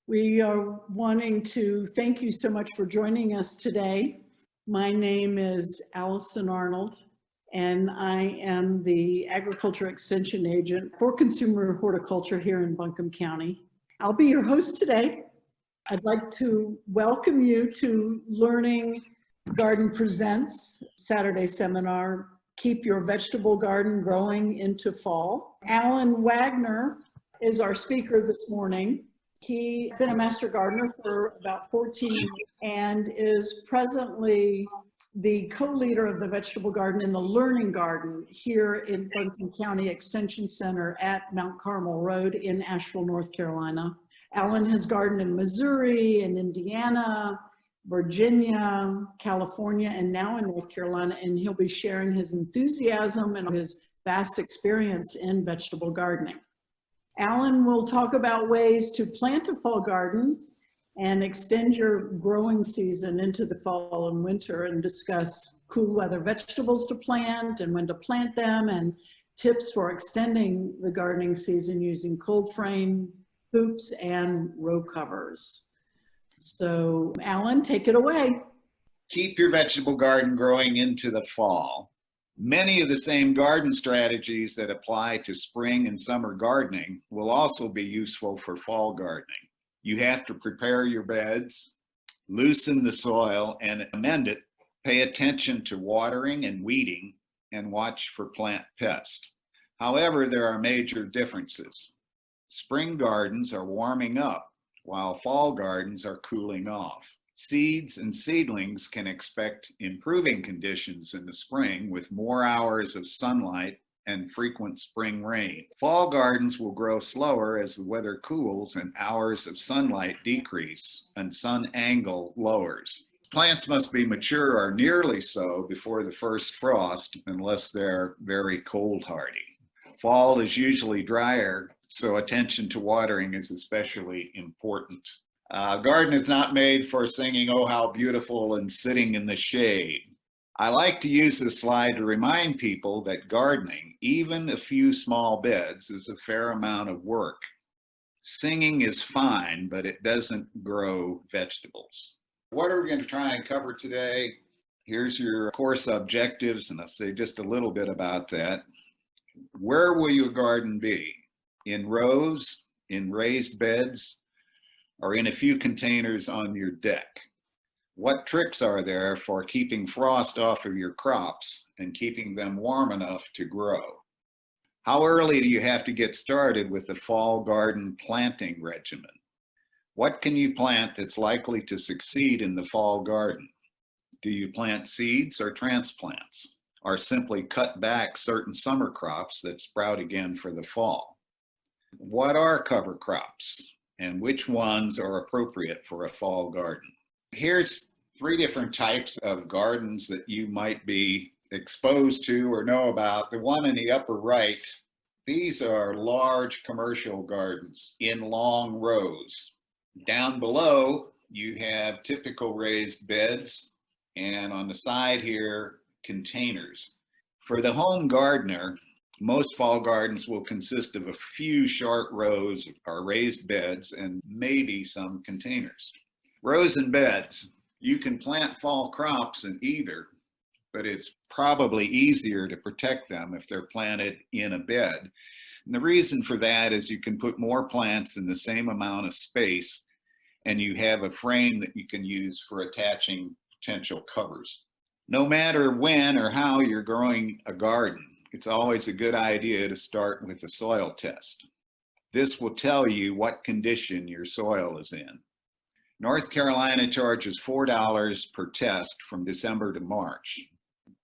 We are wanting to thank you so much for joining us today. My name is Allison Arnold, and I am the Agriculture Extension Agent for Consumer Horticulture here in Buncombe County. I'll be your host today. I'd like to welcome you to Learning Garden Presents Saturday seminar, Keep Your Vegetable Garden Growing into Fall. Alan Wagner is our speaker this morning. He's been a master gardener for about 14 years and is presently the co-leader of the vegetable garden in the Learning Garden here in Buncombe County Extension Center at Mount Carmel Road in Asheville, North Carolina. Alan has gardened in Missouri and Indiana, Virginia, California, and now in North Carolina, and he'll be sharing his enthusiasm and his vast experience in vegetable gardening. Alan will talk about ways to plant a fall garden and extend your growing season into the fall and winter, and discuss cool weather vegetables to plant and when to plant them, and tips for extending the gardening season using cold frame hoops and row covers. So Alan, take it away. Keep your vegetable garden growing into the fall. Many of the same garden strategies that apply to spring and summer gardening will also be useful for fall gardening. You have to prepare your beds, loosen the soil and amend it, pay attention to watering and weeding, and watch for plant pests. However, there are major differences. Spring gardens are warming up while fall gardens are cooling off. Seeds and seedlings can expect improving conditions in the spring with more hours of sunlight and frequent spring rain. Fall gardens will grow slower as the weather cools and hours of sunlight decrease and sun angle lowers. Plants must be mature or nearly so before the first frost, unless they're very cold hardy. Fall is usually drier, so attention to watering is especially important. Garden is not made for singing, "Oh, how beautiful," and sitting in the shade. I like to use this slide to remind people that gardening, even a few small beds, is a fair amount of work. Singing is fine, but it doesn't grow vegetables. What are we going to try and cover today? Here's your course objectives, and I'll say just a little bit about that. Where will your garden be? In rows, in raised beds, or in a few containers on your deck? What tricks are there for keeping frost off of your crops and keeping them warm enough to grow? How early do you have to get started with the fall garden planting regimen? What can you plant that's likely to succeed in the fall garden? Do you plant seeds or transplants, or simply cut back certain summer crops that sprout again for the fall? What are cover crops, and which ones are appropriate for a fall garden? Here's 3 different types of gardens that you might be exposed to or know about. The one in the upper right, these are large commercial gardens in long rows. Down below, you have typical raised beds, and on the side here, containers. For the home gardener, most fall gardens will consist of a few short rows or raised beds and maybe some containers. Rows and beds. You can plant fall crops in either, but it's probably easier to protect them if they're planted in a bed. And the reason for that is you can put more plants in the same amount of space, and you have a frame that you can use for attaching potential covers. No matter when or how you're growing a garden, it's always a good idea to start with a soil test. This will tell you what condition your soil is in. North Carolina charges $4 per test from December to March.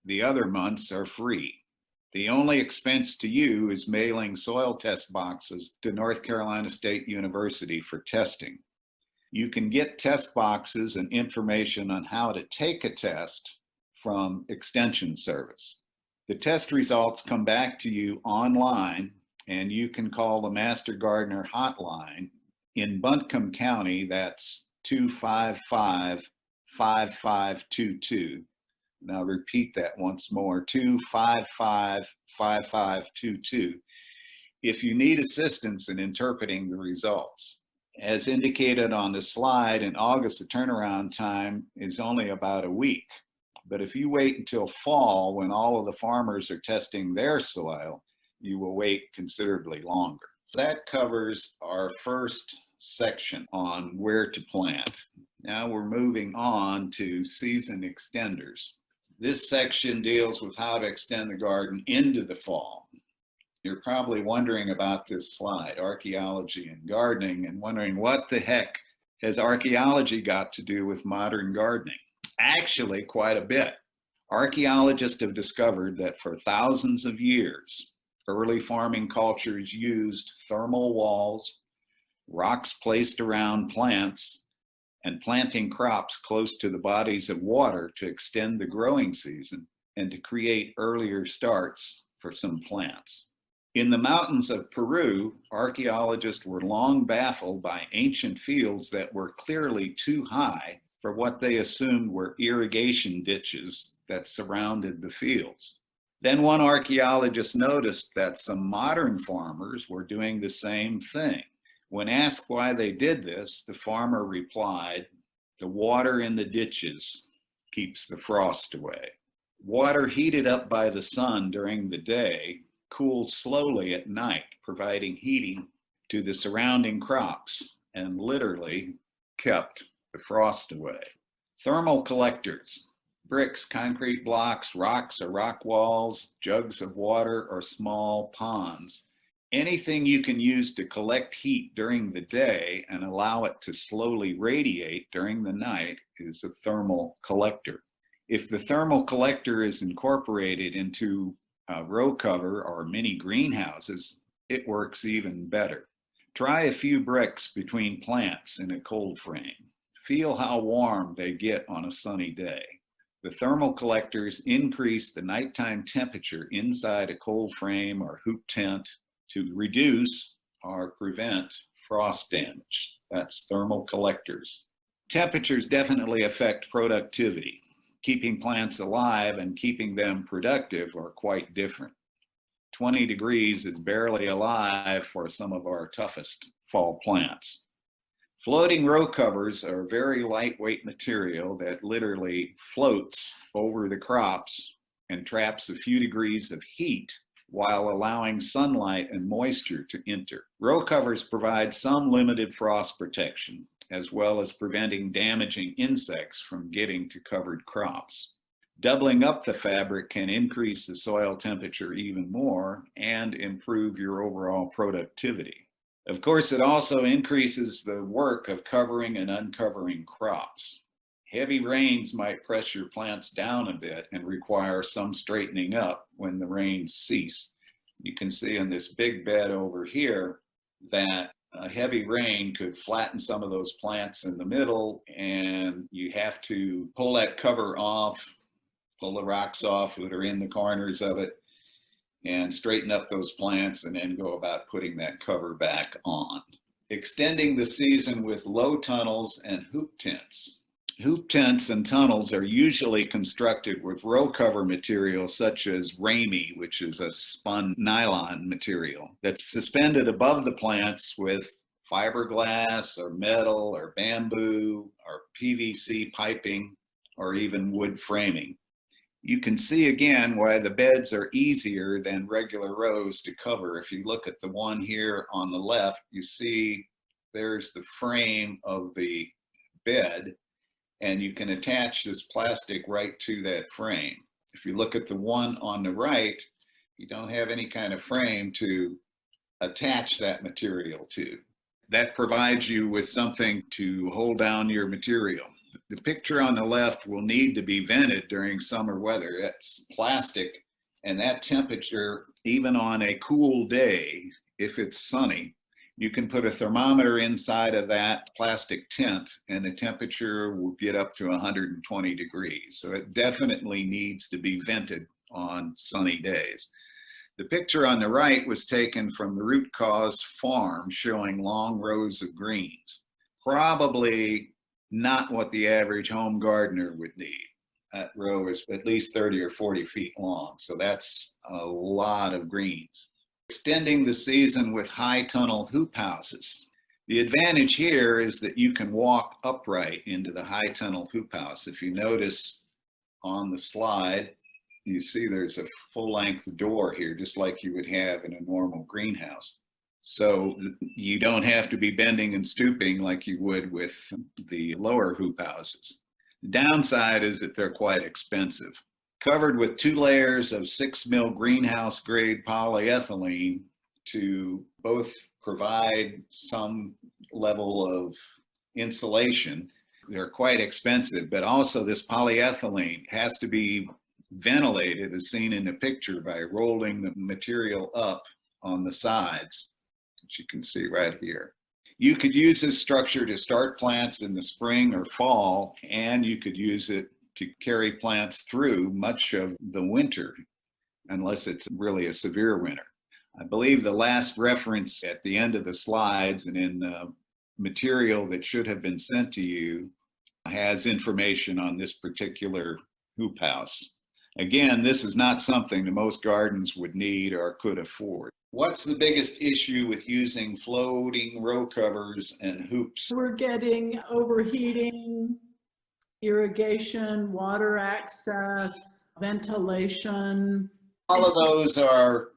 The other months are free. The only expense to you is mailing soil test boxes to North Carolina State University for testing. You can get test boxes and information on how to take a test from Extension Service. The test results come back to you online, and you can call the Master Gardener hotline. In Buncombe County, that's 255-5522. Now repeat that once more, 255-5522, if you need assistance in interpreting the results. As indicated on the slide, in August, the turnaround time is only about a week. But if you wait until fall, when all of the farmers are testing their soil, you will wait considerably longer. That covers our first section on where to plant. Now we're moving on to season extenders. This section deals with how to extend the garden into the fall. You're probably wondering about this slide, archaeology and gardening, and wondering what the heck has archaeology got to do with modern gardening? Actually, quite a bit. Archaeologists have discovered that for thousands of years, early farming cultures used thermal walls, rocks placed around plants, and planting crops close to the bodies of water to extend the growing season and to create earlier starts for some plants. In the mountains of Peru, archaeologists were long baffled by ancient fields that were clearly too high for what they assumed were irrigation ditches that surrounded the fields. Then one archaeologist noticed that some modern farmers were doing the same thing. When asked why they did this, the farmer replied, "The water in the ditches keeps the frost away." Water heated up by the sun during the day cooled slowly at night, providing heating to the surrounding crops and literally kept the frost away. Thermal collectors, bricks, concrete blocks, rocks or rock walls, jugs of water, or small ponds. Anything you can use to collect heat during the day and allow it to slowly radiate during the night is a thermal collector. If the thermal collector is incorporated into row cover or mini greenhouses, it works even better. Try a few bricks between plants in a cold frame. Feel how warm they get on a sunny day. The thermal collectors increase the nighttime temperature inside a cold frame or hoop tent to reduce or prevent frost damage. That's thermal collectors. Temperatures definitely affect productivity. Keeping plants alive and keeping them productive are quite different. 20 degrees is barely alive for some of our toughest fall plants. Floating row covers are very lightweight material that literally floats over the crops and traps a few degrees of heat while allowing sunlight and moisture to enter. Row covers provide some limited frost protection, as well as preventing damaging insects from getting to covered crops. Doubling up the fabric can increase the soil temperature even more and improve your overall productivity. Of course, it also increases the work of covering and uncovering crops. Heavy rains might press your plants down a bit and require some straightening up when the rains cease. You can see in this big bed over here that a heavy rain could flatten some of those plants in the middle, and you have to pull that cover off, pull the rocks off that are in the corners of it, and straighten up those plants, and then go about putting that cover back on. Extending the season with low tunnels and hoop tents. Hoop tents and tunnels are usually constructed with row cover material such as ramie, which is a spun nylon material that's suspended above the plants with fiberglass or metal or bamboo or PVC piping or even wood framing. You can see again why the beds are easier than regular rows to cover. If you look at the one here on the left, you see there's the frame of the bed, and you can attach this plastic right to that frame. If you look at the one on the right, you don't have any kind of frame to attach that material to. That provides you with something to hold down your material. The picture on the left will need to be vented during summer weather. That's plastic, and that temperature, even on a cool day, if it's sunny, you can put a thermometer inside of that plastic tent and the temperature will get up to 120 degrees. So it definitely needs to be vented on sunny days. The picture on the right was taken from the Root Cause farm showing long rows of greens. Probably not what the average home gardener would need. That row is at least 30 or 40 feet long, so that's a lot of greens. Extending the season with high tunnel hoop houses. The advantage here is that you can walk upright into the high tunnel hoop house. If you notice on the slide, you see there's a full-length door here, just like you would have in a normal greenhouse. So you don't have to be bending and stooping like you would with the lower hoop houses. The downside is that they're quite expensive. Covered with 2 layers of 6 mil greenhouse grade polyethylene to both provide some level of insulation. They're quite expensive, but also this polyethylene has to be ventilated as seen in the picture by rolling the material up on the sides, which you can see right here. You could use this structure to start plants in the spring or fall, and you could use it to carry plants through much of the winter, unless it's really a severe winter. I believe the last reference at the end of the slides and in the material that should have been sent to you has information on this particular hoop house. Again, this is not something that most gardens would need or could afford. What's the biggest issue with using floating row covers and hoops? We're getting overheating, irrigation, water access, ventilation. All of those are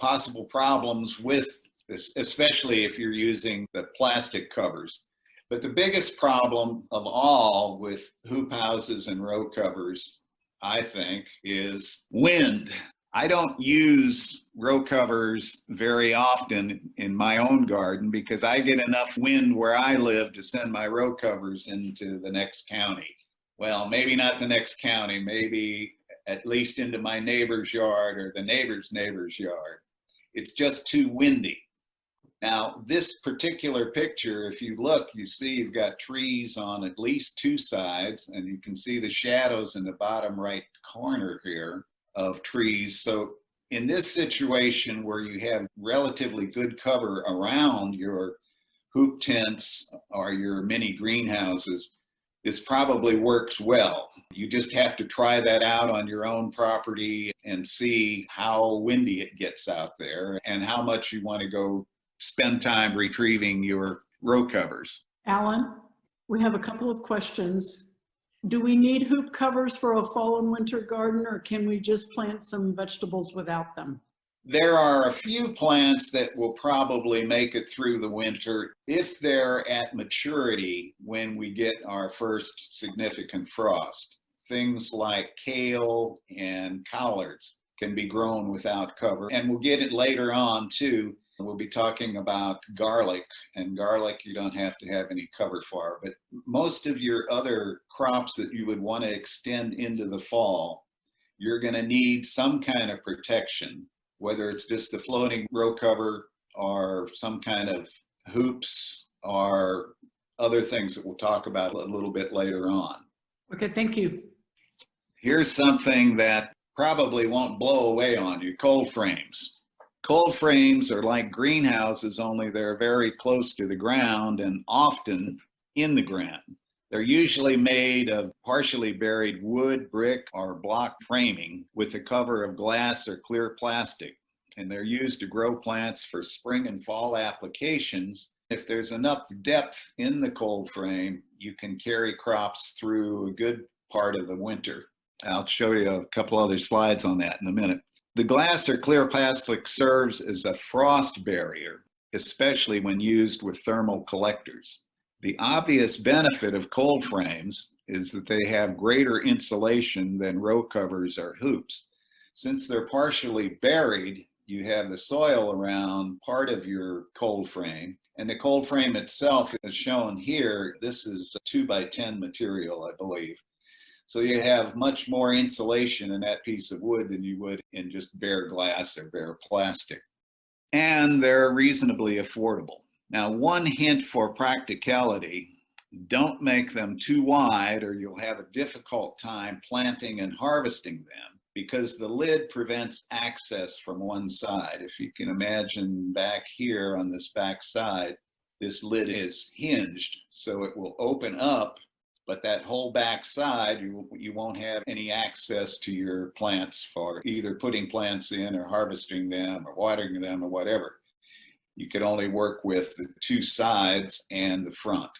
possible problems with this, especially if you're using the plastic covers. But the biggest problem of all with hoop houses and row covers, I think, is wind. I don't use row covers very often in my own garden because I get enough wind where I live to send my row covers into the next county. Well, maybe not the next county, maybe at least into my neighbor's yard or the neighbor's yard. It's just too windy. Now, this particular picture, if you look, you see you've got trees on at least 2 sides, and you can see the shadows in the bottom right corner here of trees. So in this situation where you have relatively good cover around your hoop tents or your mini greenhouses, this probably works well. You just have to try that out on your own property and see how windy it gets out there and how much you want to go spend time retrieving your row covers. Alan, we have a couple of questions. Do we need hoop covers for a fall and winter garden, or can we just plant some vegetables without them? There are a few plants that will probably make it through the winter if they're at maturity when we get our first significant frost. Things like kale and collards can be grown without cover, and we'll get it later on too. We'll be talking about garlic, and garlic you don't have to have any cover for, but most of your other crops that you would want to extend into the fall, you're going to need some kind of protection, whether it's just the floating row cover or some kind of hoops or other things that we'll talk about a little bit later on. Okay, thank you. Here's something that probably won't blow away on you: cold frames. Cold frames are like greenhouses, only they're very close to the ground and often in the ground. They're usually made of partially buried wood, brick, or block framing with a cover of glass or clear plastic. And they're used to grow plants for spring and fall applications. If there's enough depth in the cold frame, you can carry crops through a good part of the winter. I'll show you a couple other slides on that in a minute. The glass or clear plastic serves as a frost barrier, especially when used with thermal collectors. The obvious benefit of cold frames is that they have greater insulation than row covers or hoops. Since they're partially buried, you have the soil around part of your cold frame, and the cold frame itself is shown here. This is a 2x10 material, I believe. So you have much more insulation in that piece of wood than you would in just bare glass or bare plastic. And they're reasonably affordable. Now, one hint for practicality: don't make them too wide or you'll have a difficult time planting and harvesting them, because the lid prevents access from one side. If you can imagine back here on this back side, this lid is hinged, so it will open up, but that whole back side, you won't have any access to your plants for either putting plants in or harvesting them or watering them or whatever. You could only work with the two sides and the front.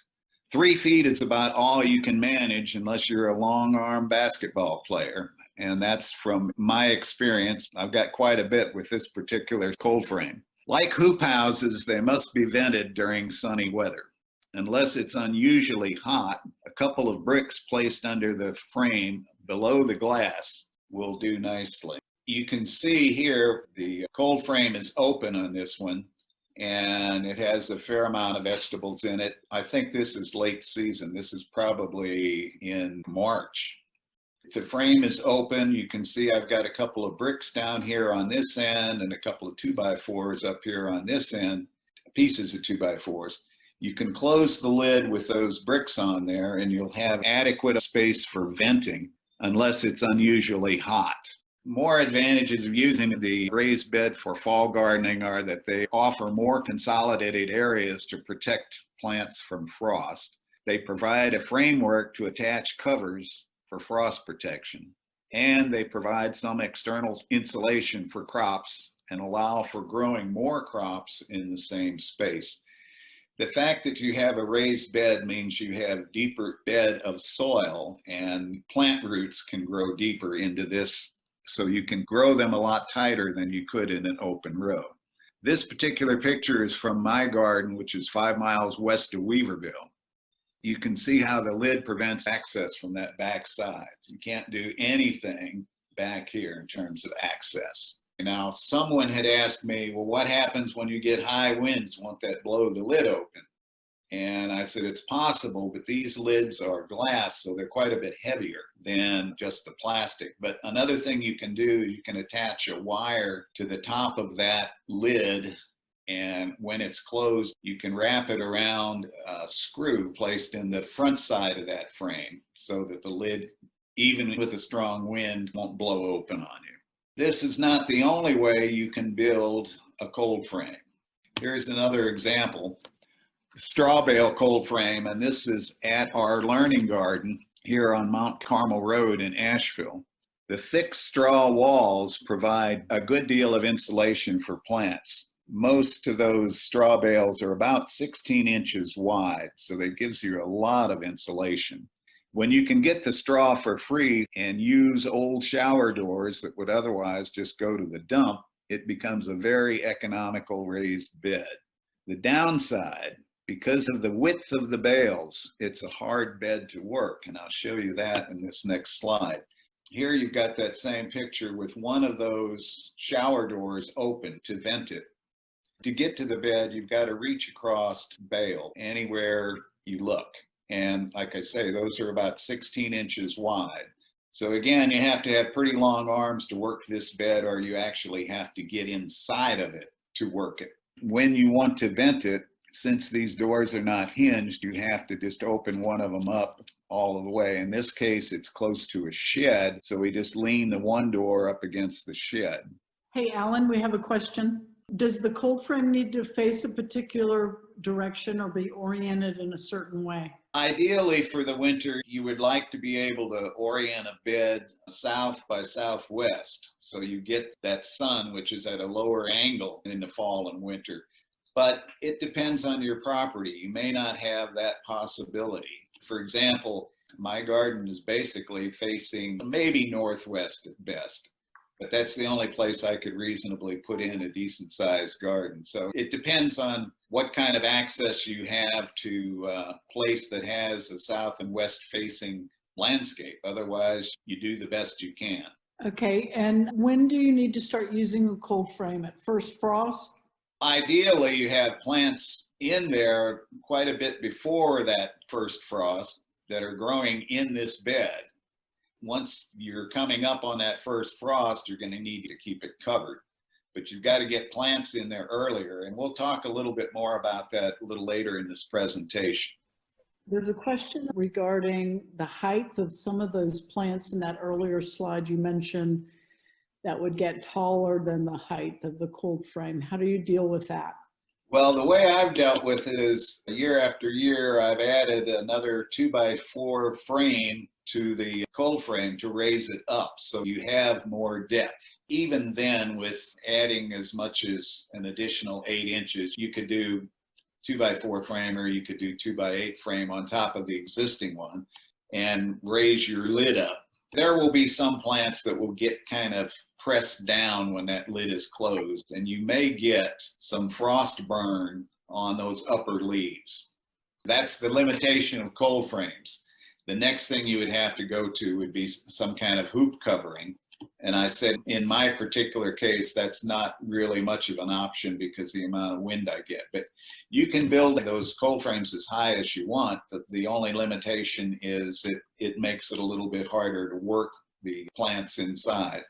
3 feet is about all you can manage unless you're a long arm basketball player. And that's from my experience. I've got quite a bit with this particular cold frame. Like hoop houses, they must be vented during sunny weather. Unless it's unusually hot, a couple of bricks placed under the frame below the glass will do nicely. You can see here the cold frame is open on this one, and it has a fair amount of vegetables in it. I think this is late season. This is probably in March. The frame is open. You can see I've got a couple of bricks down here on this end and a couple of 2x4s up here on this end, pieces of 2x4s. You can close the lid with those bricks on there and you'll have adequate space for venting unless it's unusually hot. More advantages of using the raised bed for fall gardening are that they offer more consolidated areas to protect plants from frost. They provide a framework to attach covers for frost protection, and they provide some external insulation for crops and allow for growing more crops in the same space. The fact that you have a raised bed means you have deeper bed of soil, and plant roots can grow deeper into this, so you can grow them a lot tighter than you could in an open row. This particular picture is from my garden, which is 5 miles west of Weaverville. You can see how the lid prevents access from that back side. You can't do anything back here in terms of access. Now, someone had asked me, well, what happens when you get high winds? Won't that blow the lid open? And I said, it's possible, but these lids are glass, so they're quite a bit heavier than just the plastic. But another thing you can do, you can attach a wire to the top of that lid, and when it's closed, you can wrap it around a screw placed in the front side of that frame so that the lid, even with a strong wind, won't blow open on you. This is not the only way you can build a cold frame. Here's another example. Straw bale cold frame, and this is at our learning garden here on Mount Carmel Road in Asheville. The thick straw walls provide a good deal of insulation for plants. Most of those straw bales are about 16 inches wide, so that gives you a lot of insulation. When you can get the straw for free and use old shower doors that would otherwise just go to the dump, it becomes a very economical raised bed. The downside, because of the width of the bales, it's a hard bed to work, and I'll show you that in this next slide. Here you've got that same picture with one of those shower doors open to vent it. To get to the bed, you've got to reach across bale anywhere you look. And like I say, those are about 16 inches wide. So again, you have to have pretty long arms to work this bed, or you actually have to get inside of it to work it. When you want to vent it, since these doors are not hinged, you have to just open one of them up all the way. In this case, it's close to a shed, so we just lean the one door up against the shed. Hey, Alan, we have a question. Does the cold frame need to face a particular direction or be oriented in a certain way? Ideally, for the winter, you would like to be able to orient a bed south by southwest, so you get that sun, which is at a lower angle in the fall and winter. But it depends on your property. You may not have that possibility. For example, my garden is basically facing maybe northwest at best, but that's the only place I could reasonably put in a decent sized garden. So it depends on what kind of access you have to a place that has a south and west facing landscape. Otherwise, you do the best you can. Okay, and when do you need to start using a cold frame? At first frost? Ideally, you have plants in there quite a bit before that first frost that are growing in this bed. Once you're coming up on that first frost, you're going to need to keep it covered. But you've got to get plants in there earlier, and we'll talk a little bit more about that a little later in this presentation. There's a question regarding the height of some of those plants in that earlier slide you mentioned that would get taller than the height of the cold frame. How do you deal with that? Well, the way I've dealt with it is year after year, I've added another 2x4 frame to the cold frame to raise it up so you have more depth. Even then, with adding as much as an additional 8 inches, you could do 2x4 frame, or you could do 2x8 frame on top of the existing one and raise your lid up. There will be some plants that will get kind of pressed down when that lid is closed, and you may get some frost burn on those upper leaves. That's the limitation of cold frames. The next thing you would have to go to would be some kind of hoop covering. And I said, in my particular case, that's not really much of an option because the amount of wind I get. But you can build those cold frames as high as you want. The only limitation is it makes it a little bit harder to work the plants inside.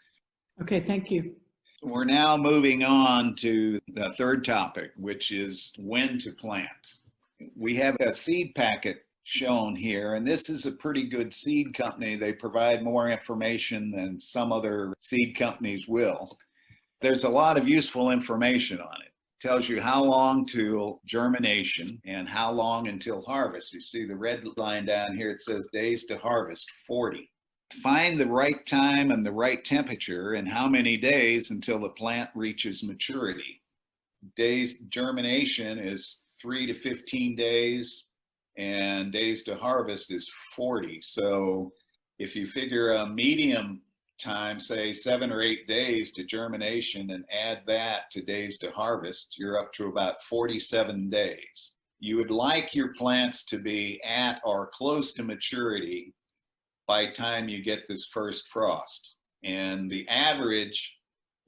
Okay, thank you. We're now moving on to the third topic, which is when to plant. We have a seed packet shown here, and this is a pretty good seed company. They provide more information than some other seed companies will. There's a lot of useful information on it. It tells you how long till germination and how long until harvest. You see the red line down here, it says days to harvest, 40. Find the right time and the right temperature and how many days until the plant reaches maturity. Days germination is 3 to 15 days, and days to harvest is 40. So if you figure a medium time, say 7 or 8 days to germination, and add that to days to harvest, you're up to about 47 days. You would like your plants to be at or close to maturity by the time you get this first frost. And the average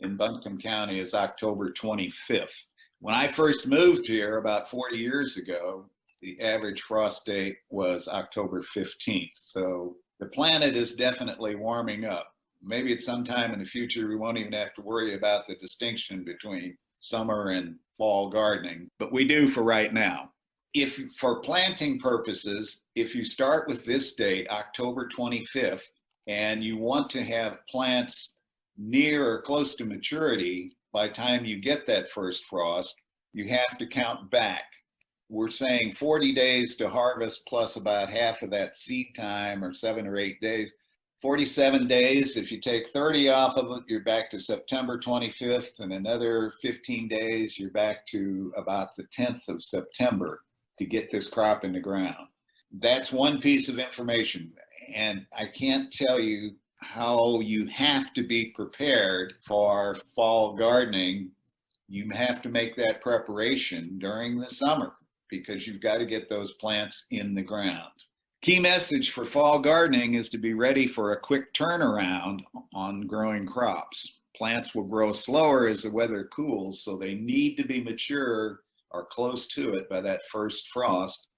in Buncombe County is October 25th. When I first moved here about 40 years ago, the average frost date was October 15th. So the planet is definitely warming up. Maybe at some time in the future, we won't even have to worry about the distinction between summer and fall gardening, but we do for right now. If for planting purposes, if you start with this date, October 25th, and you want to have plants near or close to maturity by the time you get that first frost, you have to count back. We're saying 40 days to harvest plus about half of that seed time, or 7 or 8 days. 47 days, if you take 30 off of it, you're back to September 25th, and another 15 days, you're back to about the 10th of September to get this crop in the ground. That's one piece of information, and I can't tell you how you have to be prepared for fall gardening. You have to make that preparation during the summer because you've got to get those plants in the ground. Key message for fall gardening is to be ready for a quick turnaround on growing crops. Plants will grow slower as the weather cools, so they need to be mature or close to it by that first frost,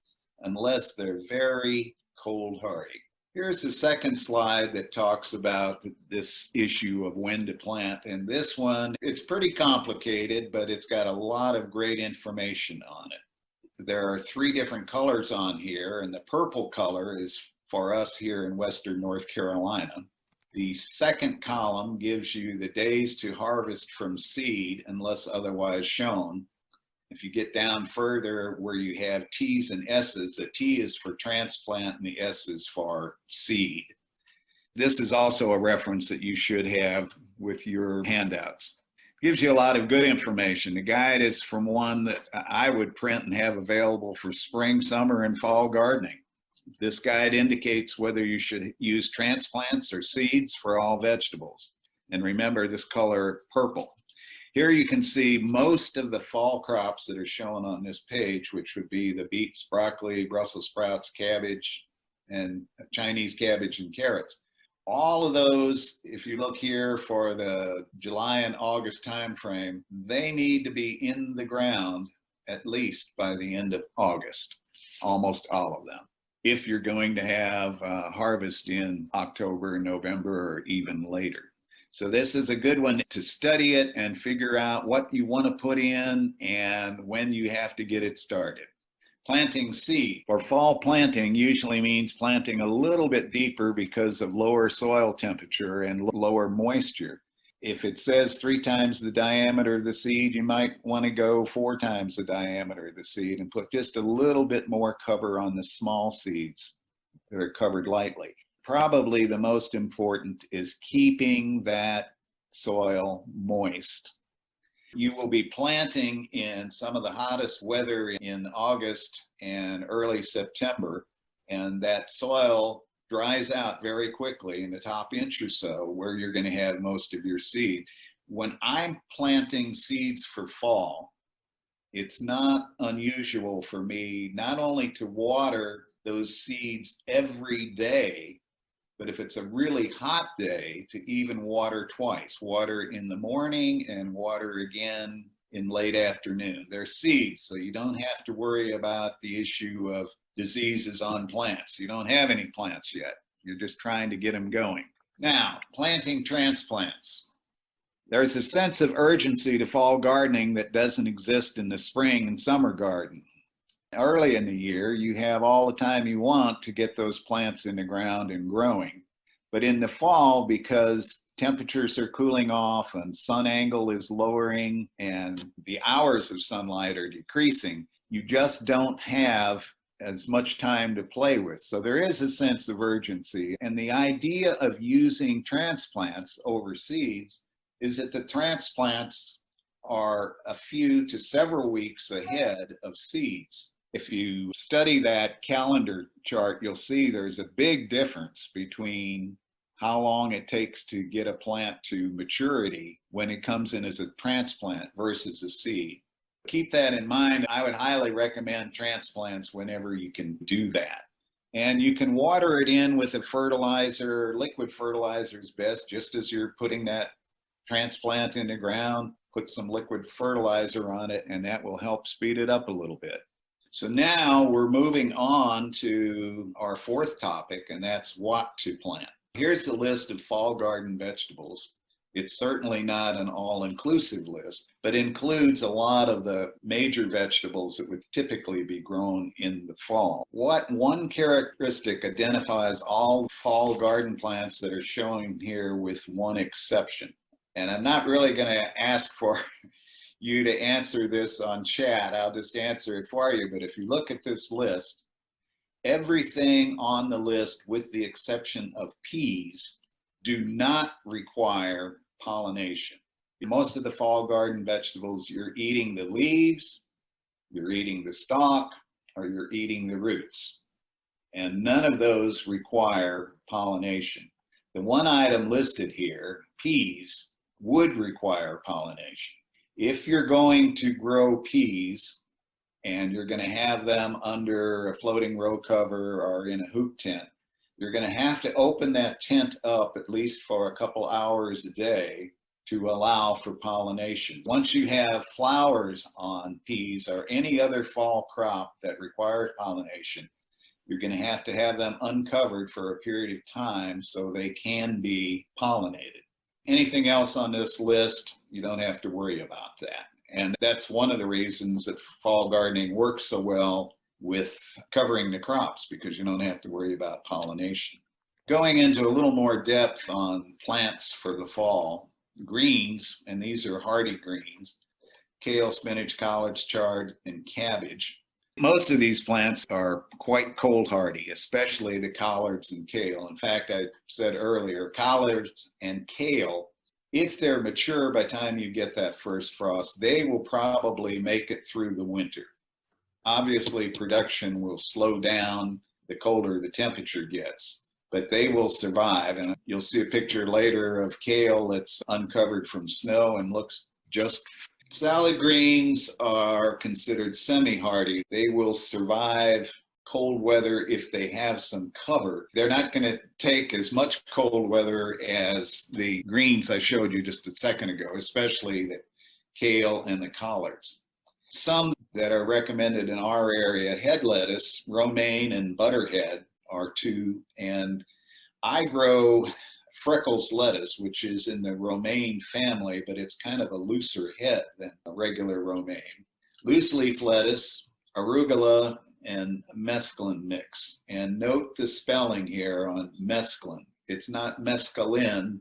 unless they're very cold hardy. Here's the second slide that talks about this issue of when to plant. And this one, it's pretty complicated, but it's got a lot of great information on it. There are 3 different colors on here, and the purple color is for us here in Western North Carolina. The second column gives you the days to harvest from seed, unless otherwise shown. If you get down further where you have T's and S's, the T is for transplant and the S is for seed. This is also a reference that you should have with your handouts. Gives you a lot of good information. The guide is from one that I would print and have available for spring, summer, and fall gardening. This guide indicates whether you should use transplants or seeds for all vegetables. And remember this color purple. Here you can see most of the fall crops that are shown on this page, which would be the beets, broccoli, Brussels sprouts, cabbage, and Chinese cabbage and carrots. All of those, if you look here for the July and August timeframe, they need to be in the ground at least by the end of August, almost all of them, if you're going to have harvest in October, November, or even later. So this is a good one to study it and figure out what you want to put in and when you have to get it started. Planting seed for fall planting usually means planting a little bit deeper because of lower soil temperature and lower moisture. If it says 3 times the diameter of the seed, you might want to go 4 times the diameter of the seed and put just a little bit more cover on the small seeds that are covered lightly. probably the most important is keeping that soil moist. You will be planting in some of the hottest weather in August and early September, and that soil dries out very quickly in the top inch or so where you're going to have most of your seed. When I'm planting seeds for fall, it's not unusual for me not only to water those seeds every day, but if it's a really hot day, to even water twice, water in the morning and water again in late afternoon. They're seeds, so you don't have to worry about the issue of diseases on plants. You don't have any plants yet. You're just trying to get them going. Now, planting transplants. There's a sense of urgency to fall gardening that doesn't exist in the spring and summer garden. Early in the year, you have all the time you want to get those plants in the ground and growing. But in the fall, because temperatures are cooling off and sun angle is lowering and the hours of sunlight are decreasing, you just don't have as much time to play with. So there is a sense of urgency. And the idea of using transplants over seeds is that the transplants are a few to several weeks ahead of seeds. If you study that calendar chart, you'll see there's a big difference between how long it takes to get a plant to maturity when it comes in as a transplant versus a seed. Keep that in mind. I would highly recommend transplants whenever you can do that. And you can water it in with a fertilizer. Liquid fertilizer is best, just as you're putting that transplant in the ground, put some liquid fertilizer on it, and that will help speed it up a little bit. So now we're moving on to our fourth topic, and that's what to plant. Here's a list of fall garden vegetables. It's certainly not an all-inclusive list, but includes a lot of the major vegetables that would typically be grown in the fall. What one characteristic identifies all fall garden plants that are showing here with one exception? And I'm not really going to ask for you to answer this on chat. I'll just answer it for you. But if you look at this list, everything on the list, with the exception of peas, do not require pollination. Most of the fall garden vegetables, you're eating the leaves, you're eating the stalk, or you're eating the roots. And none of those require pollination. The one item listed here, peas, would require pollination. If you're going to grow peas and you're going to have them under a floating row cover or in a hoop tent, you're going to have to open that tent up at least for a couple hours a day to allow for pollination. Once you have flowers on peas or any other fall crop that requires pollination, you're going to have them uncovered for a period of time so they can be pollinated. Anything else on this list, you don't have to worry about that. And that's one of the reasons that fall gardening works so well with covering the crops, because you don't have to worry about pollination. Going into a little more depth on plants for the fall, greens, and these are hardy greens, kale, spinach, collards, chard, and cabbage. Most of these plants are quite cold hardy, especially the collards and kale. In fact, I said earlier, collards and kale, if they're mature by the time you get that first frost, they will probably make it through the winter. Obviously, production will slow down the colder the temperature gets, but they will survive. And you'll see a picture later of kale that's uncovered from snow and looks just fine. Salad greens are considered semi-hardy. They will survive cold weather if they have some cover. They're not going to take as much cold weather as the greens I showed you just a second ago, especially the kale and the collards. Some that are recommended in our area, head lettuce, romaine, and butterhead are two. And I grow Freckles lettuce, which is in the romaine family, but it's kind of a looser head than a regular romaine. Loose leaf lettuce, arugula, and mesclun mix. And note the spelling here on mesclun. It's not mescaline,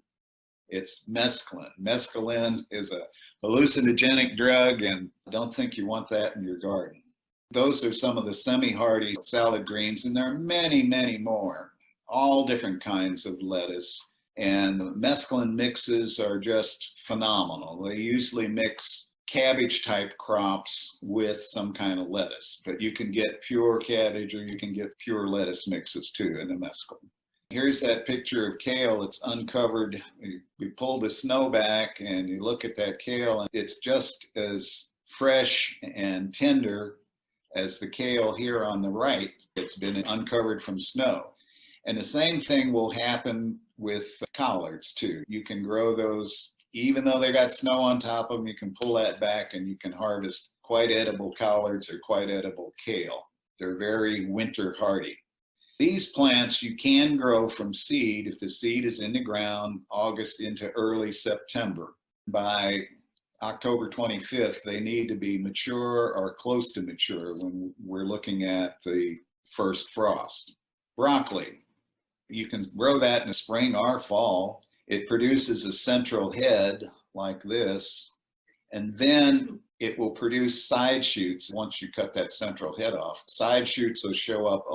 it's mesclun. Mescaline is a hallucinogenic drug, and I don't think you want that in your garden. Those are some of the semi-hardy salad greens, and there are many, many more. all different kinds of lettuce. And the mesclun mixes are just phenomenal. They usually mix cabbage type crops with some kind of lettuce, but you can get pure cabbage or you can get pure lettuce mixes too in the mesclun. Here's that picture of kale. It's uncovered. You pull the snow back and you look at that kale, and it's just as fresh and tender as the kale here on the right. It's been uncovered from snow. And the same thing will happen with collards too. You can grow those, even though they got snow on top of them, you can pull that back and you can harvest quite edible collards or quite edible kale. They're very winter hardy. These plants you can grow from seed if the seed is in the ground August into early September. By October 25th, they need to be mature or close to mature when we're looking at the first frost. Broccoli, you can grow that in the spring or fall. It produces a central head like this, and then it will produce side shoots once you cut that central head off. Side shoots will show up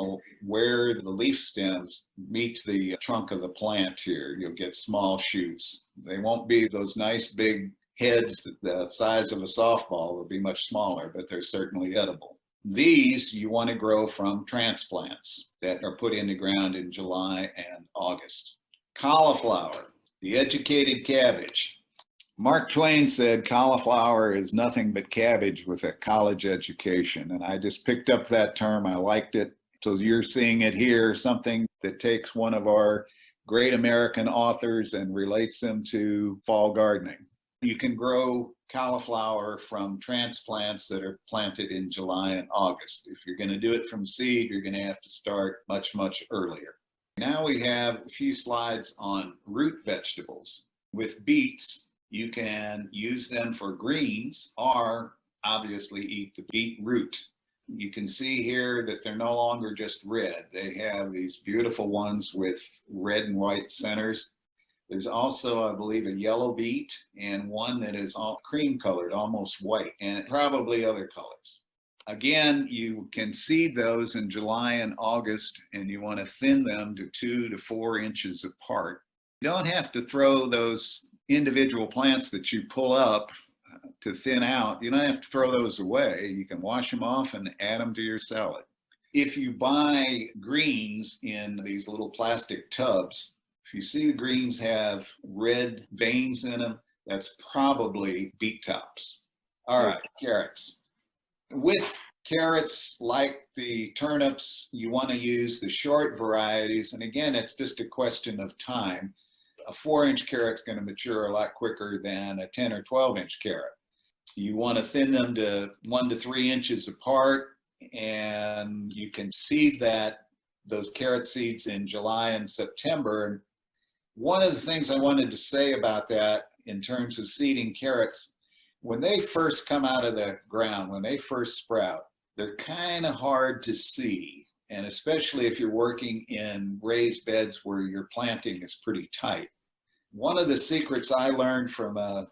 where the leaf stems meet the trunk of the plant here. You'll get small shoots. They won't be those nice big heads the size of a softball. They'll be much smaller, but they're certainly edible. These you want to grow from transplants that are put in the ground in July and August. Cauliflower, the educated cabbage. Mark Twain said cauliflower is nothing but cabbage with a college education. And I just picked up that term. I liked it. So you're seeing it here, something that takes one of our great American authors and relates them to fall gardening. You can grow cauliflower from transplants that are planted in July and August. If you're going to do it from seed, you're going to have to start much, much earlier. Now we have a few slides on root vegetables. With beets, you can use them for greens or obviously eat the beet root. You can see here that they're no longer just red. They have these beautiful ones with red and white centers. There's also, I believe, a yellow beet and one that is all cream colored, almost white, and probably other colors. Again, you can seed those in July and August, and you want to thin them to 2 to 4 inches apart. You don't have to throw those individual plants that you pull up to thin out. You don't have to throw those away. You can wash them off and add them to your salad. If you buy greens in these little plastic tubs, if you see the greens have red veins in them, that's probably beet tops. All right, carrots. With carrots, like the turnips, you want to use the short varieties. And again, it's just a question of time. A 4-inch carrot's going to mature a lot quicker than a 10 or 12-inch carrot. You want to thin them to 1 to 3 inches apart, and you can seed those carrot seeds in July and September. And one of the things I wanted to say about that in terms of seeding carrots, when they first come out of the ground, when they first sprout, they're kind of hard to see. And especially if you're working in raised beds where your planting is pretty tight. One of the secrets I learned from an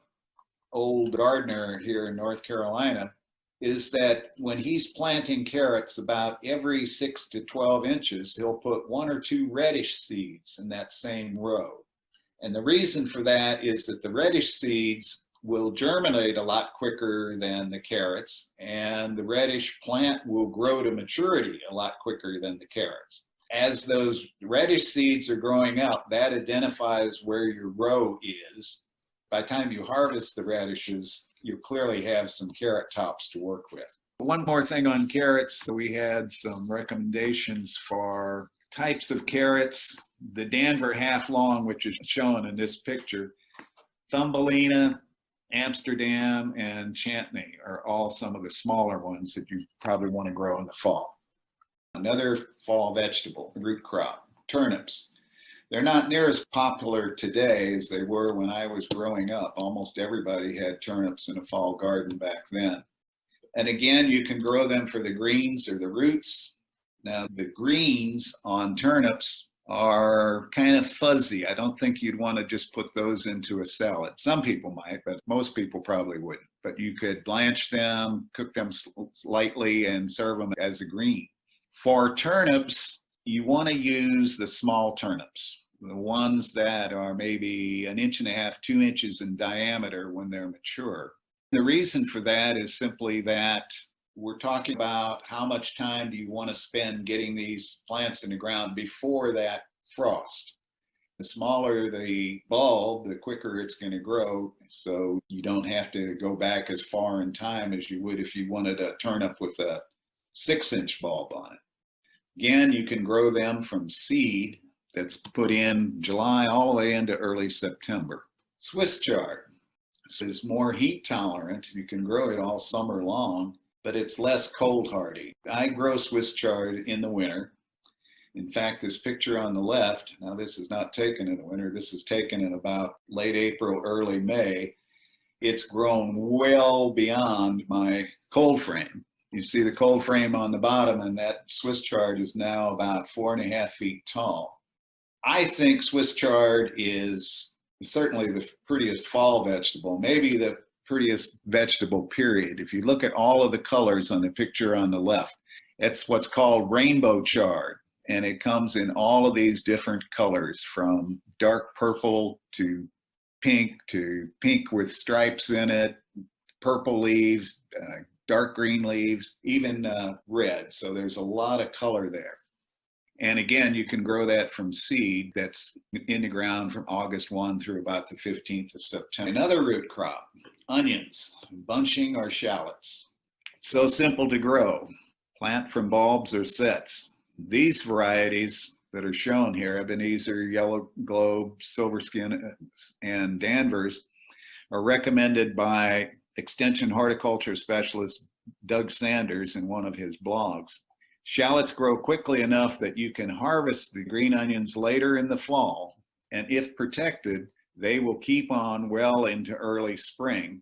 old gardener here in North Carolina is that when he's planting carrots about every 6 to 12 inches, he'll put 1 or 2 radish seeds in that same row. And the reason for that is that the radish seeds will germinate a lot quicker than the carrots, and the radish plant will grow to maturity a lot quicker than the carrots. As those radish seeds are growing up, that identifies where your row is. By the time you harvest the radishes, you clearly have some carrot tops to work with. One more thing on carrots, we had some recommendations for types of carrots. The Danver half-long, which is shown in this picture, Thumbelina, Amsterdam, and Chantney are all some of the smaller ones that you probably want to grow in the fall. Another fall vegetable, root crop, turnips. They're not near as popular today as they were when I was growing up. Almost everybody had turnips in a fall garden back then. And again, you can grow them for the greens or the roots. Now, the greens on turnips are kind of fuzzy. I don't think you'd want to just put those into a salad. Some people might, but most people probably wouldn't. But you could blanch them, cook them lightly, and serve them as a green. For turnips, You want to use the small turnips, the ones that are maybe 1.5 inches, 2 inches in diameter when they're mature. The reason for that is simply that we're talking about how much time do you want to spend getting these plants in the ground before that frost. The smaller the bulb, the quicker it's going to grow, so you don't have to go back as far in time as you would if you wanted a turnip with a 6-inch bulb on it. Again, you can grow them from seed that's put in July all the way into early September. Swiss chard is more heat tolerant. You can grow it all summer long, but it's less cold hardy. I grow Swiss chard in the winter. In fact, this picture on the left, now this is not taken in the winter, this is taken in about late April, early May. It's grown well beyond my cold frame. You see the cold frame on the bottom, and that Swiss chard is now about 4.5 feet tall. I think Swiss chard is certainly the prettiest fall vegetable, maybe the prettiest vegetable, period. If you look at all of the colors on the picture on the left, it's what's called rainbow chard. And it comes in all of these different colors, from dark purple to pink with stripes in it, purple leaves, dark green leaves, even red. So there's a lot of color there. And again, you can grow that from seed that's in the ground from August 1 through about the 15th of September. Another root crop, onions, bunching or shallots. So simple to grow. Plant from bulbs or sets. These varieties that are shown here, Ebenezer, Yellow Globe, Silver Skin, and Danvers, are recommended by Extension horticulture specialist Doug Sanders in one of his blogs. Shallots grow quickly enough that you can harvest the green onions later in the fall, and if protected, they will keep on well into early spring.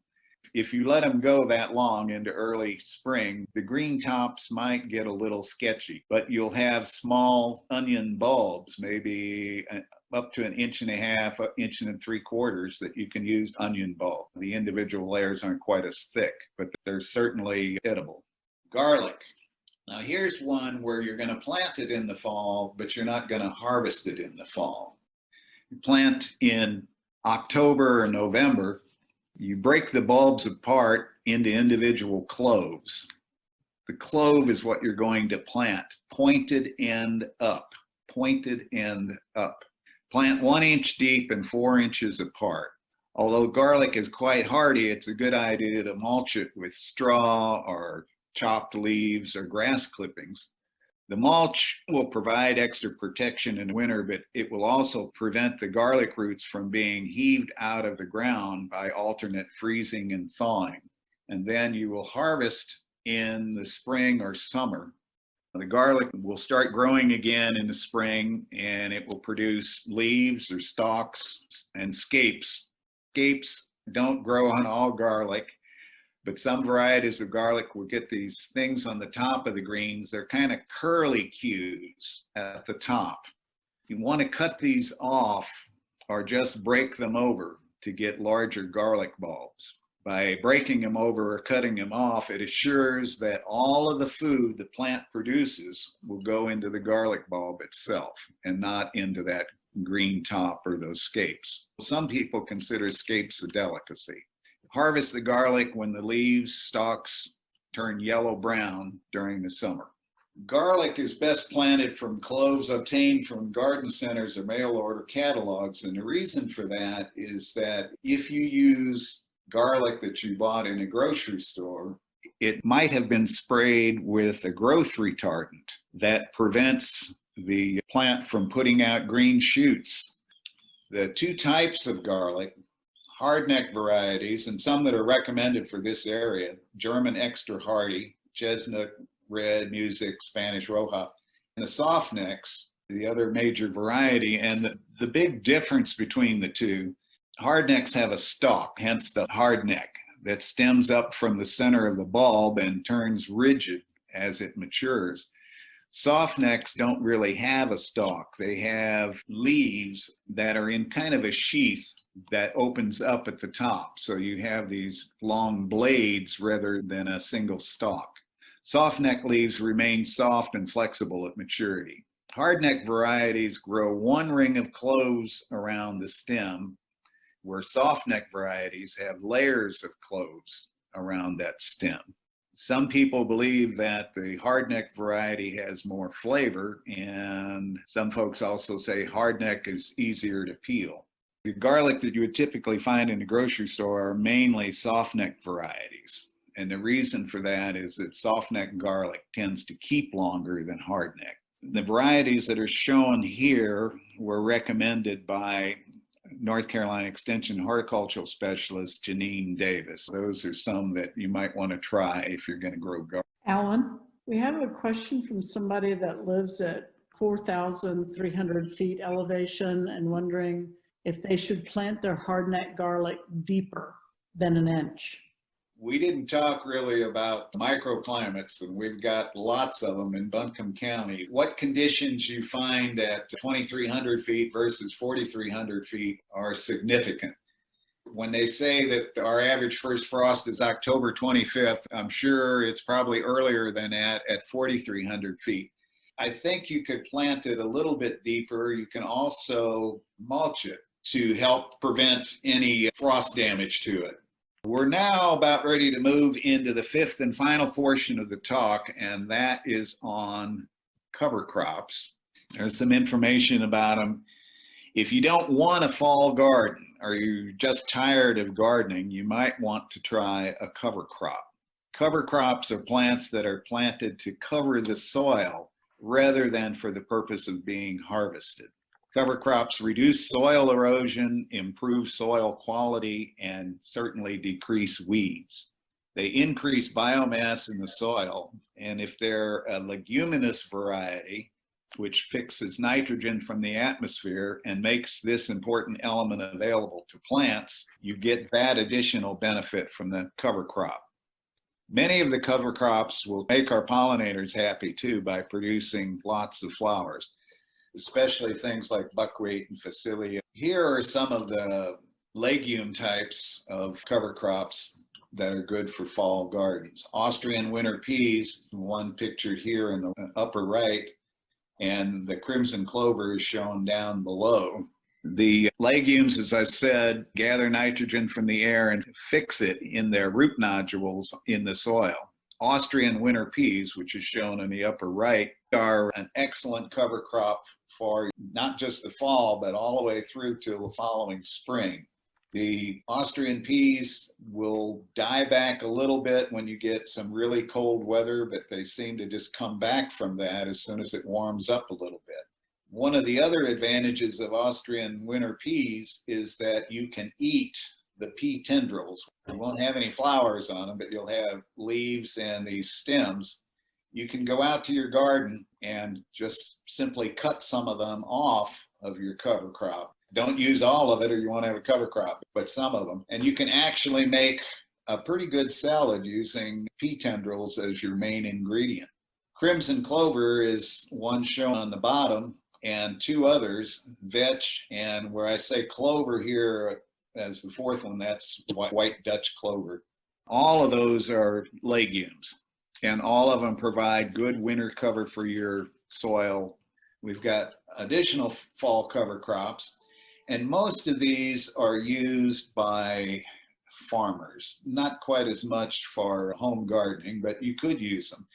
If you let them go that long into early spring, the green tops might get a little sketchy, but you'll have small onion bulbs, maybe up to 1.5 1.75 inches that you can use onion bulb. The individual layers aren't quite as thick, but they're certainly edible. Garlic. Now here's one where you're going to plant it in the fall, but you're not going to harvest it in the fall. You plant in October or November. You break the bulbs apart into individual cloves. The clove is what you're going to plant, pointed end up, pointed end up. Plant 1 inch deep and 4 inches apart. Although garlic is quite hardy, it's a good idea to mulch it with straw or chopped leaves or grass clippings. The mulch will provide extra protection in winter, but it will also prevent the garlic roots from being heaved out of the ground by alternate freezing and thawing. And then you will harvest in the spring or summer. The garlic will start growing again in the spring, and it will produce leaves or stalks and scapes. Scapes don't grow on all garlic, but some varieties of garlic will get these things on the top of the greens. They're kind of curly cues at the top. You want to cut these off or just break them over to get larger garlic bulbs. By breaking them over or cutting them off, it assures that all of the food the plant produces will go into the garlic bulb itself and not into that green top or those scapes. Some people consider scapes a delicacy. Harvest the garlic when the leaves, stalks turn yellow-brown during the summer. Garlic is best planted from cloves obtained from garden centers or mail order catalogs, and the reason for that is that if you use garlic that you bought in a grocery store, it might have been sprayed with a growth retardant that prevents the plant from putting out green shoots. The two types of garlic, hardneck varieties, and some that are recommended for this area, German extra hardy, chestnut, red, music, Spanish roja, and the soft necks, the other major variety. And the big difference between the two, hardnecks have a stalk, hence the hardneck, that stems up from the center of the bulb and turns rigid as it matures. Soft necks don't really have a stalk. They have leaves that are in kind of a sheath that opens up at the top. So you have these long blades rather than a single stalk. Soft neck leaves remain soft and flexible at maturity. Hardneck varieties grow one ring of cloves around the stem, where softneck varieties have layers of cloves around that stem. Some people believe that the hardneck variety has more flavor, and some folks also say hardneck is easier to peel. The garlic that you would typically find in the grocery store are mainly softneck varieties. And the reason for that is that softneck garlic tends to keep longer than hardneck. The varieties that are shown here were recommended by North Carolina Extension horticultural specialist Janine Davis. Those are some that you might want to try if you're going to grow garlic. Alan, we have a question from somebody that lives at 4,300 feet elevation and wondering if they should plant their hardneck garlic deeper than an inch. We didn't talk really about microclimates, and we've got lots of them in Buncombe County. What conditions you find at 2,300 feet versus 4,300 feet are significant. When they say that our average first frost is October 25th, I'm sure it's probably earlier than that at 4,300 feet. I think you could plant it a little bit deeper. You can also mulch it to help prevent any frost damage to it. We're now about ready to move into the fifth and final portion of the talk, and that is on cover crops. There's some information about them. If you don't want a fall garden, or you're just tired of gardening, you might want to try a cover crop. Cover crops are plants that are planted to cover the soil rather than for the purpose of being harvested. Cover crops reduce soil erosion, improve soil quality, and certainly decrease weeds. They increase biomass in the soil, and if they're a leguminous variety, which fixes nitrogen from the atmosphere and makes this important element available to plants, you get that additional benefit from the cover crop. Many of the cover crops will make our pollinators happy too by producing lots of flowers, especially things like buckwheat and phacelia. Here are some of the legume types of cover crops that are good for fall gardens. Austrian winter peas, the one pictured here in the upper right, and the crimson clover is shown down below. The legumes, as I said, gather nitrogen from the air and fix it in their root nodules in the soil. Austrian winter peas, which is shown in the upper right, are an excellent cover crop for not just the fall, but all the way through to the following spring. The Austrian peas will die back a little bit when you get some really cold weather, but they seem to just come back from that as soon as it warms up a little bit. One of the other advantages of Austrian winter peas is that you can eat the pea tendrils. You won't have any flowers on them, but you'll have leaves and these stems. You can go out to your garden and just simply cut some of them off of your cover crop. Don't use all of it or you won't have a cover crop, but some of them. And you can actually make a pretty good salad using pea tendrils as your main ingredient. Crimson clover is one shown on the bottom, and two others, vetch, and where I say clover here as the fourth one, that's white Dutch clover. All of those are legumes, and all of them provide good winter cover for your soil. We've got additional fall cover crops, and most of these are used by farmers, not quite as much for home gardening, but you could use them.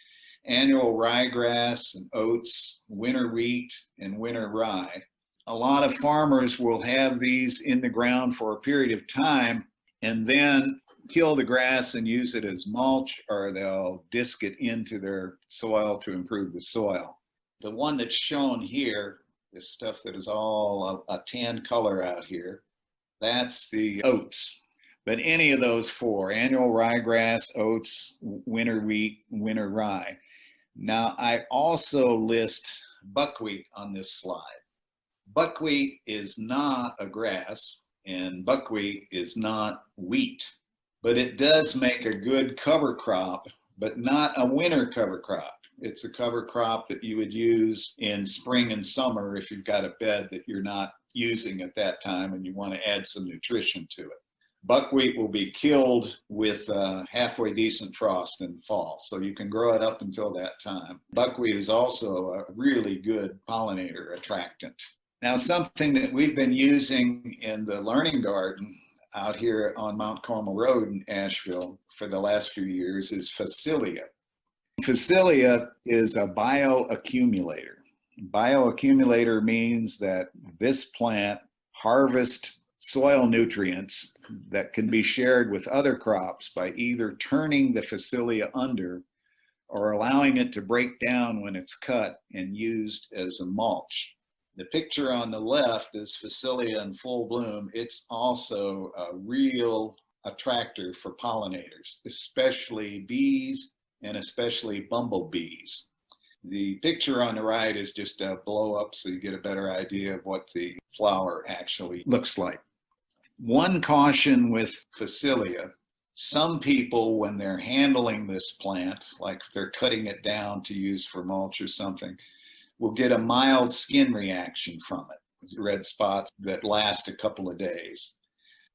Annual ryegrass and oats, winter wheat, and winter rye. A lot of farmers will have these in the ground for a period of time and then kill the grass and use it as mulch, or they'll disc it into their soil to improve the soil. The one that's shown here, this stuff that is all a tan color out here, that's the oats. But any of those four, annual ryegrass, oats, winter wheat, winter rye. Now, I also list buckwheat on this slide. Buckwheat is not a grass, and buckwheat is not wheat, but it does make a good cover crop, but not a winter cover crop. It's a cover crop that you would use in spring and summer if you've got a bed that you're not using at that time and you want to add some nutrition to it. Buckwheat will be killed with halfway decent frost in fall, so you can grow it up until that time. Buckwheat is also a really good pollinator attractant. Now, something that we've been using in the learning garden out here on Mount Carmel Road in Asheville for the last few years is Phacelia. Phacelia is a bioaccumulator. Bioaccumulator means that this plant harvests soil nutrients that can be shared with other crops by either turning the Phacelia under or allowing it to break down when it's cut and used as a mulch. The picture on the left is Phacelia in full bloom. It's also a real attractor for pollinators, especially bees and especially bumblebees. The picture on the right is just a blow up so you get a better idea of what the flower actually looks like. One caution with Phacelia, some people when they're handling this plant, like if they're cutting it down to use for mulch or something, will get a mild skin reaction from it, with red spots that last a couple of days.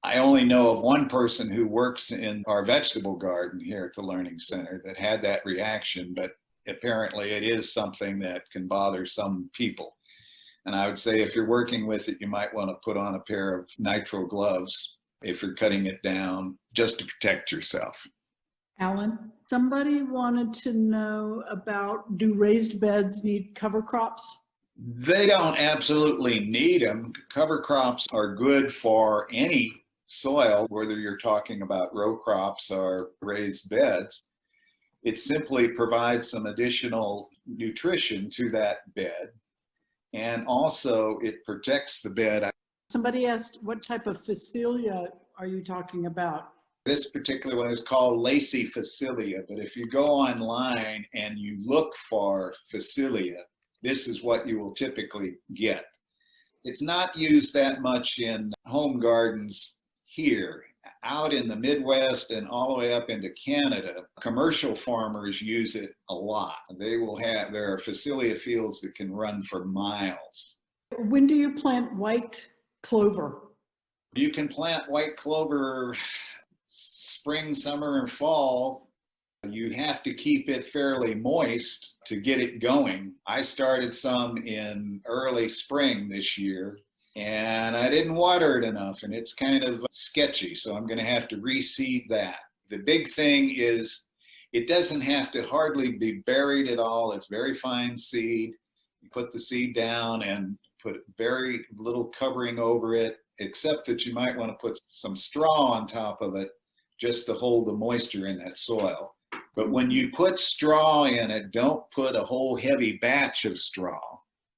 I only know of one person who works in our vegetable garden here at the Learning Center that had that reaction, but apparently it is something that can bother some people. And I would say if you're working with it, you might want to put on a pair of nitrile gloves if you're cutting it down, just to protect yourself. Alan, somebody wanted to know about, do raised beds need cover crops? They don't absolutely need them. Cover crops are good for any soil, whether you're talking about row crops or raised beds. It simply provides some additional nutrition to that bed. And also it protects the bed. Somebody asked, what type of Phacelia are you talking about? This particular one is called Lacy Phacelia, but if you go online and you look for Phacelia, this is what you will typically get. It's not used that much in home gardens here. Out in the Midwest and all the way up into Canada, commercial farmers use it a lot. There are Phacelia fields that can run for miles. When do you plant white clover? You can plant white clover spring, summer, and fall. You have to keep it fairly moist to get it going. I started some in early spring this year, and I didn't water it enough, and it's kind of sketchy, so I'm going to have to reseed that. The big thing is it doesn't have to hardly be buried at all. It's very fine seed. You put the seed down and put very little covering over it, except that you might want to put some straw on top of it just to hold the moisture in that soil. But when you put straw in it, don't put a whole heavy batch of straw.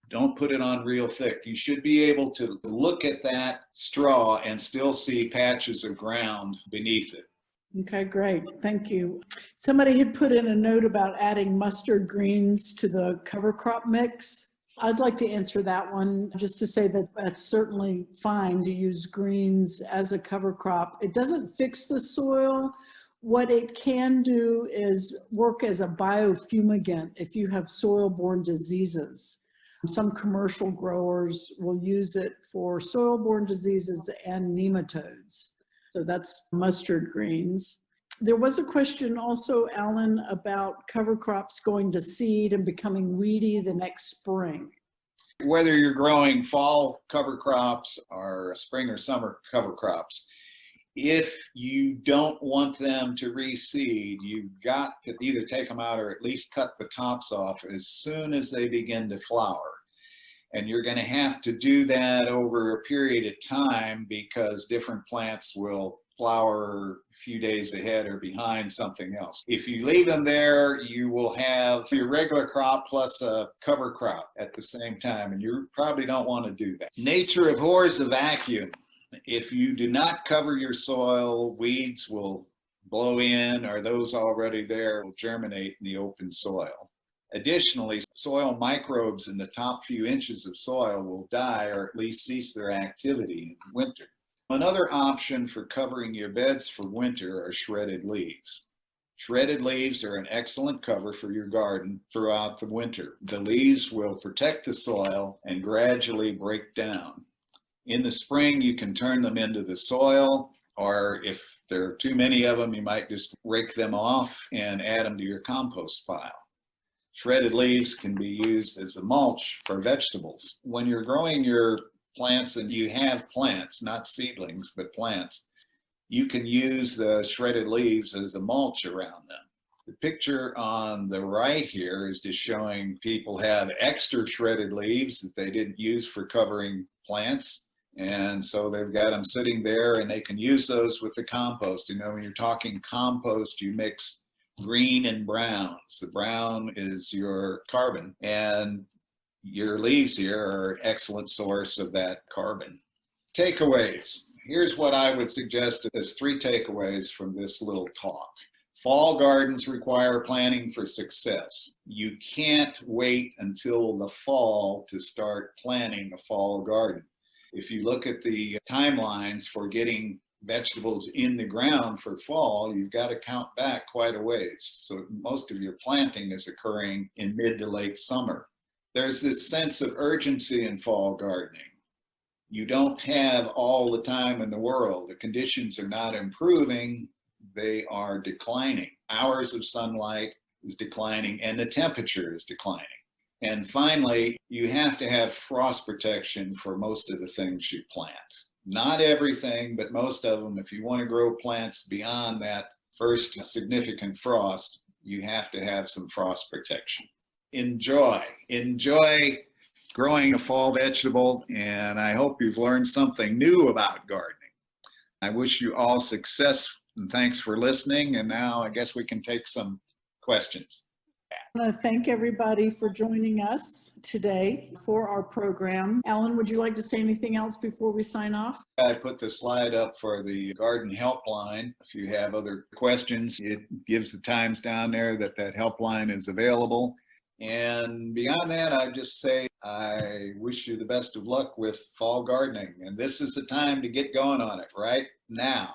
Don't put it on real thick. You should be able to look at that straw and still see patches of ground beneath it. Okay, great. Thank you. Somebody had put in a note about adding mustard greens to the cover crop mix. I'd like to answer that one, just to say that that's certainly fine to use greens as a cover crop. It doesn't fix the soil. What it can do is work as a biofumigant if you have soil-borne diseases. Some commercial growers will use it for soil-borne diseases and nematodes. So that's mustard greens. There was a question also, Alan, about cover crops going to seed and becoming weedy the next spring. Whether you're growing fall cover crops or spring or summer cover crops, if you don't want them to reseed, you've got to either take them out or at least cut the tops off as soon as they begin to flower. And you're going to have to do that over a period of time because different plants will flower a few days ahead or behind something else. If you leave them there, you will have your regular crop plus a cover crop at the same time, and you probably don't want to do that. Nature abhors a vacuum. If you do not cover your soil, weeds will blow in, or those already there will germinate in the open soil. Additionally, soil microbes in the top few inches of soil will die or at least cease their activity in winter. Another option for covering your beds for winter are shredded leaves. Shredded leaves are an excellent cover for your garden throughout the winter. The leaves will protect the soil and gradually break down. In the spring, you can turn them into the soil, Or if there are too many of them, you might just rake them off and add them to your compost pile. Shredded leaves can be used as a mulch for vegetables. When you're growing your plants, and you have plants, not seedlings, but plants, you can use the shredded leaves as a mulch around them. The picture on the right here is just showing people have extra shredded leaves that they didn't use for covering plants. And so they've got them sitting there, and they can use those with the compost. You know, when you're talking compost, you mix green and browns. The brown is your carbon, and your leaves here are an excellent source of that carbon. Takeaways. Here's what I would suggest as 3 takeaways from this little talk. Fall gardens require planning for success. You can't wait until the fall to start planning a fall garden. If you look at the timelines for getting vegetables in the ground for fall, you've got to count back quite a ways. So most of your planting is occurring in mid to late summer. There's this sense of urgency in fall gardening. You don't have all the time in the world. The conditions are not improving, they are declining. Hours of sunlight is declining, and the temperature is declining. And finally, you have to have frost protection for most of the things you plant. Not everything, but most of them. If you want to grow plants beyond that first significant frost, you have to have some frost protection. Enjoy growing a fall vegetable, and I hope you've learned something new about gardening. I wish you all success, and thanks for listening. And now I guess we can take some questions. I want to thank everybody for joining us today for our program. Alan, would you like to say anything else before we sign off? I put the slide up for the garden helpline. If you have other questions, it gives the times down there that helpline is available. And beyond that, I just say I wish you the best of luck with fall gardening. And this is the time to get going on it right now.